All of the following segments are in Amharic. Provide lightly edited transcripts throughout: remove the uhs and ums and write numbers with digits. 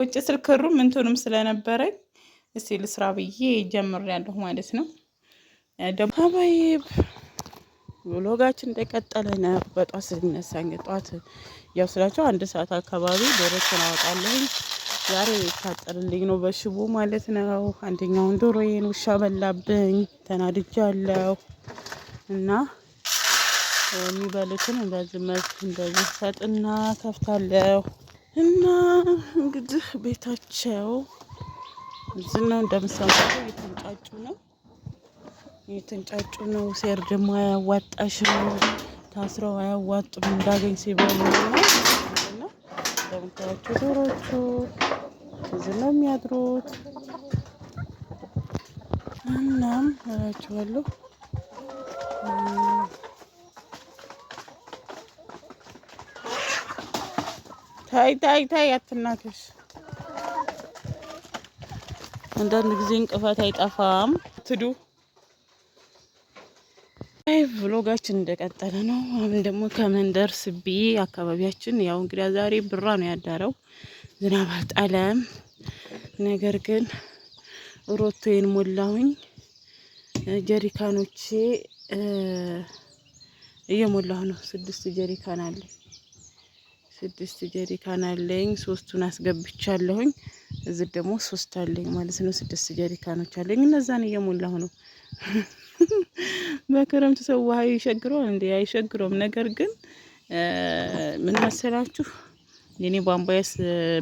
ውጭ ስልክሩም እንትኑም ስለነበረኝ እስቲ ልስራ ብዬ ጀምሬያለሁ ማለት ነው። ደግሞ ሀባይብ ብሎጋችን እንደቀጠለ ነው። በጧት ስንነሳ ጧት ያው ስላቸው 1 ሰዓት አካባቢ ዶሮችን አወጣለሁኝ። ዛሬ ይታጠርልኝ ነው በሽቦ ማለት ነው። አንደኛውን ዶሮዬን ውሻ በላብኝ፣ ተናድጃለሁ። እና የሚበሉትን እንደዚህ ሰጥና ከፍታለሁ። እና እንግዲህ ቤታቸው እዚህ ነው እንደምሰማው እየተንጫጩ ነው። ሴር ደግሞ አያዋጣሽም፣ ታስረው አያዋጡም እንዳገኝ ሲበሉ እና እንደምታያቸው ዶሮቹ እዚህ ነው የሚያድሩት። እናም እላችኋለሁ ታይ አትናከሽ። አንዳንድ ጊዜ እንቅፋት አይጠፋም። ትዱ ብሎጋችን እንደቀጠለ ነው። አሁን ደግሞ ከመንደር ስቢ አካባቢያችን ያው እንግዲህ ዛሬ ብራ ነው ያዳረው። ዝናብ አልጣለም። ነገር ግን ሮቶዬን ሞላሁኝ። ጀሪካኖቼ እየሞላሁ ነው። 6 ጀሪካን አለኝ። 6 ጀሪካን አለኝ። 3ቱን አስገብቻለሁኝ። እዚህ ደግሞ 3 አለኝ ማለት ነው። 6 ጀሪካኖች አለኝ። እነዛን እየሞላሁ ነው። በክረምት ሰው ውሃ ይሸግረዋል እንዴ? አይሸግረውም። ነገር ግን ምን መሰላችሁ የኔ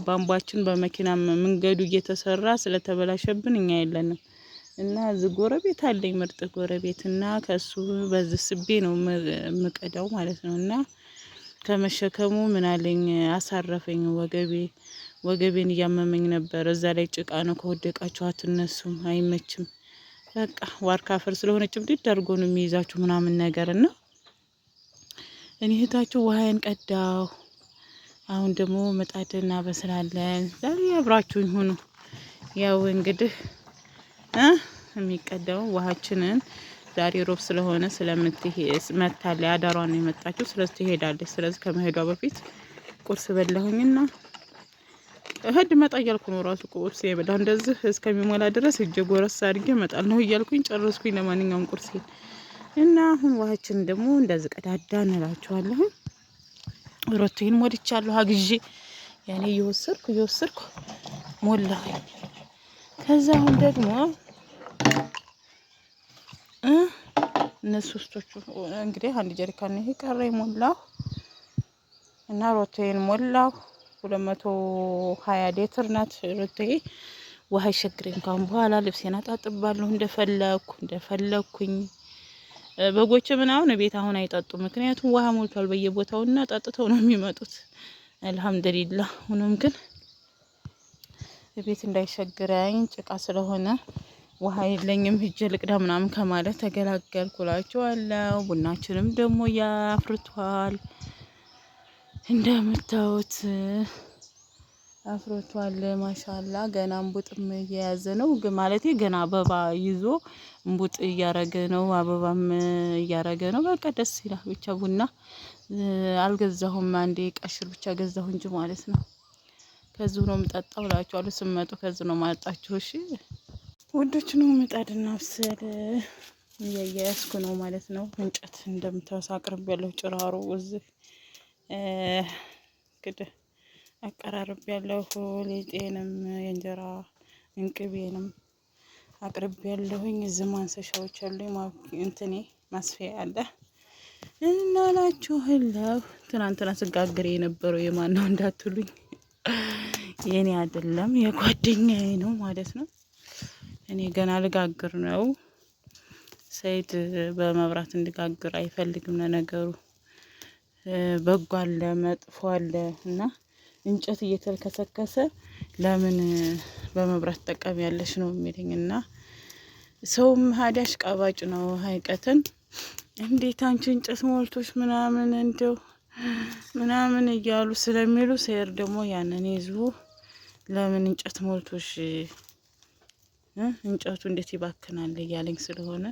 ቧንቧችን በመኪና መንገዱ እየተሰራ ስለተበላሸብን እኛ የለንም። እና እዚህ ጎረቤት አለኝ ምርጥ ጎረቤት እና ከሱ በዚህ ስቤ ነው የምቀዳው ማለት ነው። እና ከመሸከሙ ምን አለኝ አሳረፈኝ። ወገቤን እያመመኝ ነበር። እዛ ላይ ጭቃ ነው፣ ከወደቃችሁ አትነሱም፣ አይመችም። በቃ ዋርካ አፈር ስለሆነ ጭምድድ አድርጎ ነው የሚይዛችሁ ምናምን ነገር እና እኔ እህታችሁ ውሃዬን ቀዳው። አሁን ደግሞ ምጣድ እናበስላለን። ዛሬ አብራችሁኝ ሁኑ። ያው እንግዲህ የሚቀዳው ውሃችንን ዛሬ ሮብ ስለሆነ መታለች አዳሯን ነው የመጣችው። ስለዚህ ትሄዳለች። ስለዚህ ከመሄዷ በፊት ቁርስ በላሁኝና እህድ መጣ እያልኩ ነው። ራሱ ቁርስ የበላሁ እንደዚህ እስከሚሞላ ድረስ እጄ ጎረስ አድርጌ እመጣለሁ እያልኩኝ ጨረስኩኝ። ለማንኛውም ቁርሴን እና አሁን ውሃችን ደግሞ እንደዚህ ቀዳዳ እንላችኋለሁ። ሮቶዬን ሞልቻለሁ አግዤ ያኔ እየወሰድኩ ሞላሁኝ። ከዛ አሁን ደግሞ እነሱ ሶስቶቹ እንግዲህ 1 ጀሪካን ነው ቀረ ሞላሁ እና ሮቶዬን ሞላሁ። 220 ሊትር ናት ሮቶዬ። ውሃ ይሸግረኝ ካሁን በኋላ ልብሴን አጣጥባለሁ እንደፈለኩኝ። በጎች ምናምን ቤት አሁን አይጠጡም፣ ምክንያቱም ውሃ ሞልቷል በየቦታውና ጠጥተው ነው የሚመጡት። አልሐምዱሊላህ። ሆኖም ግን ቤት እንዳይሸግረኝ ጭቃ ስለሆነ ውሃ የለኝም ሂጄ ልቅዳ ምናምን ከማለት ተገላገልኩላችኋለሁ። ቡናችንም ደግሞ ያፍርቷል እንደምታዩት አፍርቷል። ማሻአላ ገና እንቡጥም እየያዘ ነው። ግን ማለቴ ገና አበባ ይዞ እንቡጥ እያረገ ነው፣ አበባም እያረገ ነው። በቃ ደስ ይላል። ብቻ ቡና አልገዛሁም። አንዴ ቀሽር ብቻ ገዛሁ እንጂ ማለት ነው። ከዚሁ ነው የምጠጣው እላችኋለሁ። ስመጡ ከዚሁ ነው ማጣችሁ። እሺ ውዶች ነው ምጣድና ብስል እያያዝኩ ነው ማለት ነው። እንጨት እንደምታዩት አቅርቤያለሁ። ጭራሮ እዚህ እንግዲህ አቀራርቤያለሁ። ሊጤንም የእንጀራ እንቅቤንም አቅርቤያለሁኝ። እዚህ ማንሰሻዎች አሉኝ። እንትኔ ማስፊያ አለ እናላችኋለሁ። ትናንትና ስጋግር የነበረው የማን ነው እንዳትሉኝ፣ የኔ አይደለም የጓደኛዬ ነው ማለት ነው። እኔ ገና ልጋግር ነው። ሰይድ በመብራት እንድጋግር አይፈልግም። ለነገሩ በጎ አለ መጥፎ አለ እና እንጨት እየተከሰከሰ ለምን በመብራት ተጠቀም ያለሽ ነው የሚለኝ። እና ሰውም ሀዳሽ ቃባጭ ነው ሀይቀትን እንዴት አንቺ እንጨት ሞልቶሽ ምናምን እንደው ምናምን እያሉ ስለሚሉ ሰይር ደግሞ ያንን ይዞ ለምን እንጨት ሞልቶሽ እንጨቱ እንዴት ይባክናል እያለኝ ስለሆነ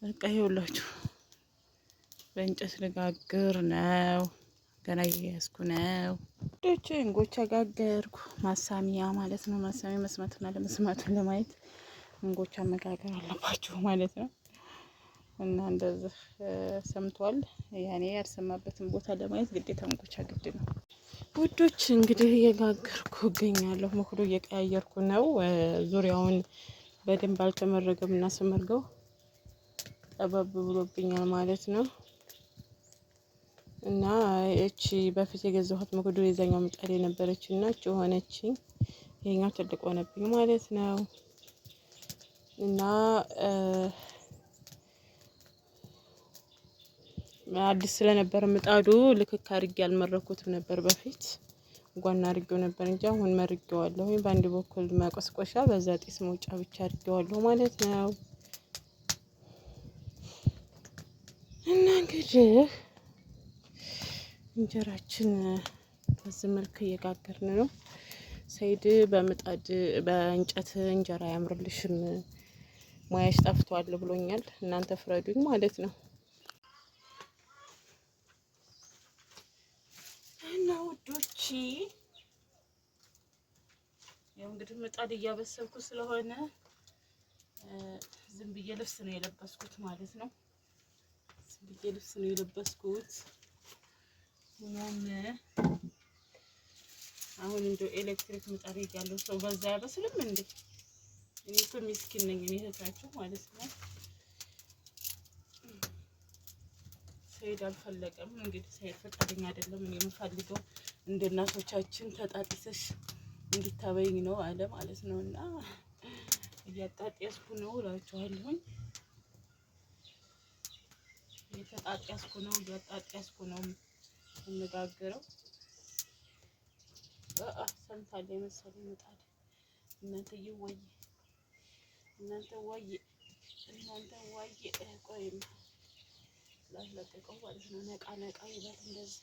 በቃ ይኸውላችሁ በእንጨት ልጋግር ነው። ገና እየያዝኩ ነው። ውዶች እንጎቻ ጋገርኩ። ማሳሚያ ማለት ነው። ማሳሚያ መስማትና ለመስማቱን ለማየት እንጎቻ መጋገር አለባችሁ ማለት ነው። እና እንደዚህ ሰምቷል። ያኔ ያልሰማበትን ቦታ ለማየት ግዴታ እንጎቻ ግድ ነው። ውዶች እንግዲህ እየጋገርኩ እገኛለሁ። መክዶ እየቀያየርኩ ነው። ዙሪያውን በደንብ አልተመረገም እና ስመርገው ጠበብ ብሎብኛል ማለት ነው። እና እቺ በፊት የገዛሁት መክዶ የዛኛው ምጣድ የነበረች እና እቺ ሆነች። ይሄኛው ትልቅ ሆነብኝ ማለት ነው። እና አዲስ ስለነበር ምጣዱ ልክክ አድርጌ አልመረኩትም ነበር። በፊት ጓና አድርጌው ነበር እንጂ አሁን መርጌዋለሁ። በአንድ በኩል ማቆስቆሻ በዛ ጢስ መውጫ ብቻ አድርጌዋለሁ ማለት ነው። እና እንግዲህ እንጀራችን በዚህ መልክ እየጋገርን ነው። ሰይድ በምጣድ በእንጨት እንጀራ ያምርልሽም ሙያሽ ጠፍቷል ብሎኛል። እናንተ ፍረዱኝ ማለት ነው። እና ውዶቼ ያው እንግዲህ ምጣድ እያበሰልኩ ስለሆነ ዝም ብዬ ልብስ ነው የለበስኩት ማለት ነው። ዝም ብዬ ልብስ ነው የለበስኩት። አሁን እንደው ኤሌክትሪክ ምጣድ ያለው ሰው በዛ ያበስልም እንዴ? እኔ እኮ ምስኪን ነኝ። እኔ እህታችሁ ማለት ነው። ሰይድ አልፈለገም። እንግዲህ ሰይድ ፈቃደኛ አይደለም። እኔ የምፈልገው እንደ እናቶቻችን ተጣጥሰሽ እንድታበይኝ ነው አለ ማለት ነው። እና እያጣጣስኩ ነው እላችኋለሁ። እየተጣጣስኩ ነው፣ እያጣጣስኩ ነው የምጋግረው። ሰምታለ መሰለኝ ምጣድ። እናንተዬ ወይ እናንተ ወይ ቆይማ ላስለቀቀው ማለት ነው። ነቃ ነቃ ይላል እንደዚህ።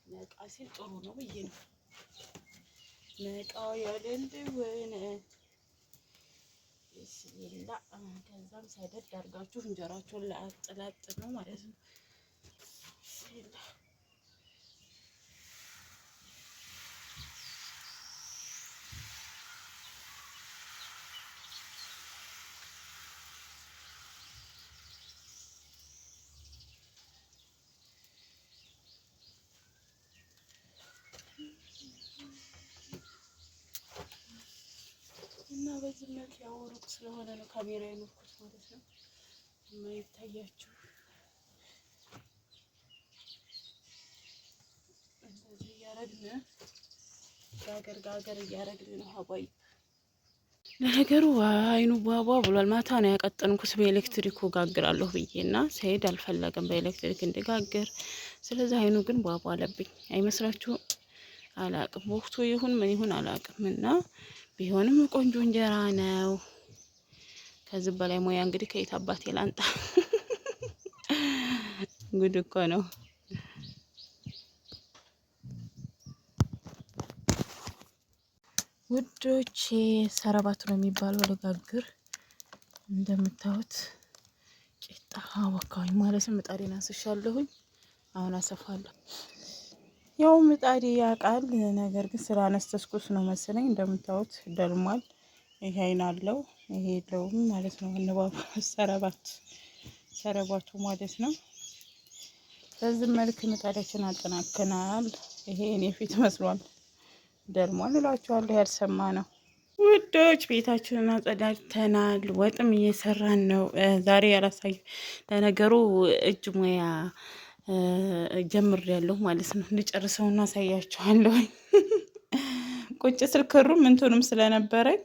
ነቃ ሲል ጥሩ ነው ብዬ ነው። ነቃ ያለልውን ይስላ። ከዛም ሰደድ አድርጋችሁ እንጀራችሁን ለአጥላጥ ነው ማለት ነው። ይስላ እና በዚህ መልክ ያው ሩቅ ስለሆነ ነው ካሜራ የኖርኩት ማለት ነው። የማይታያችሁ እንደዚህ እያረግን ጋገር እያረግን ነው። ሀባይ ለነገሩ አይኑ ቧቧ ብሏል። ማታ ነው ያቀጠንኩት በኤሌክትሪኩ ጋግራለሁ ብዬና ሰይድ አልፈለገም በኤሌክትሪክ እንድጋግር። ስለዚህ አይኑ ግን ቧቧ አለብኝ አይመስላችሁም? አላቅም ወቅቱ ይሁን ምን ይሁን አላቅም። እና ቢሆንም ቆንጆ እንጀራ ነው። ከዚህ በላይ ሙያ እንግዲህ ከየት አባቴ ላንጣ? ጉድ እኮ ነው። ውዶቼ ሰረባት ነው የሚባለው ለጋግር። እንደምታዩት ቂጣ ወካኝ ማለት ነው። ምጣዴን አንስሻለሁኝ። አሁን አሰፋለሁ። ያው ምጣዴ ያቃል፣ ነገር ግን ስላነስተስኩት ነው መሰለኝ። እንደምታዩት ደልሟል። ይሄ አይን አለው፣ ይሄ የለውም ማለት ነው። እንባብ ሰረባቱ ማለት ነው። በዚህ መልክ ምጣዳችን አጠናክናል። ይሄ እኔ ፊት መስሏል፣ ደልሟል እላችኋለሁ። ያልሰማ ነው ውዶች። ቤታችንን አጸዳድተናል። ወጥም እየሰራን ነው። ዛሬ ያላሳይ ለነገሩ እጅ ሙያ ጀምሬያለሁ ማለት ነው። እንጨርሰውና አሳያችኋለሁ። ቁጭ ስል ክሩም እንትኑም ስለነበረኝ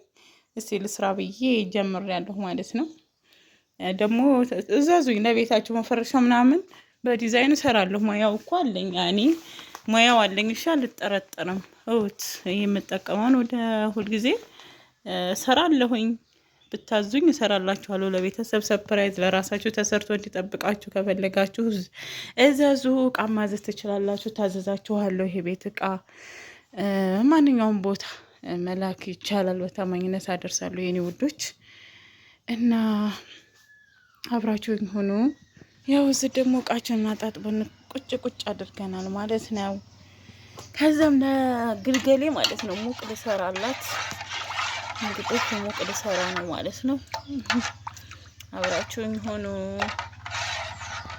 እስቲ ልስራ ብዬ ጀምሬያለሁ ማለት ነው። ደግሞ እዛዙኝ ለቤታችሁ መፈረሻ ምናምን በዲዛይን እሰራለሁ። ሙያው እኮ አለኝ፣ እኔ ሙያው አለኝ። እሺ አልጠረጠርም። እውት ይሄ የምጠቀመውን ወደ ሁልጊዜ እሰራለሁኝ። ብታዙኝ እሰራላችኋለሁ። ለቤተሰብ ሰርፕራይዝ፣ ለራሳችሁ ተሰርቶ እንዲጠብቃችሁ ከፈለጋችሁ እዘዙ። እቃ ማዘዝ ትችላላችሁ። ታዘዛችኋለሁ። ይሄ ቤት እቃ ማንኛውም ቦታ መላክ ይቻላል። በታማኝነት አደርሳለሁ የኔ ውዶች እና አብራችሁኝ ሆኑ። ያው እዚህ ደግሞ እቃችንን አጣጥበን ቁጭ አድርገናል ማለት ነው። ከዛም ለግልገሌ ማለት ነው ሙቅ ልሰራላት። እንግዲህ ሙቅ ልሰራ ነው ማለት ነው። አብራችሁኝ ሆኑ።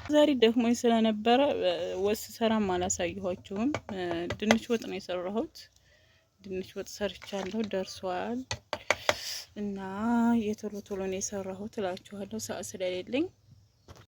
ዛሬ ደክሞኝ ስለነበረ ወጥ ሰራም አላሳየኋችሁም። ድንች ወጥ ነው የሰራሁት። ድንች ወጥ ሰርቻለሁ፣ ደርሷል እና የቶሎ ቶሎ ነው የሰራሁት እላችኋለሁ፣ ሰዓት ስለሌለኝ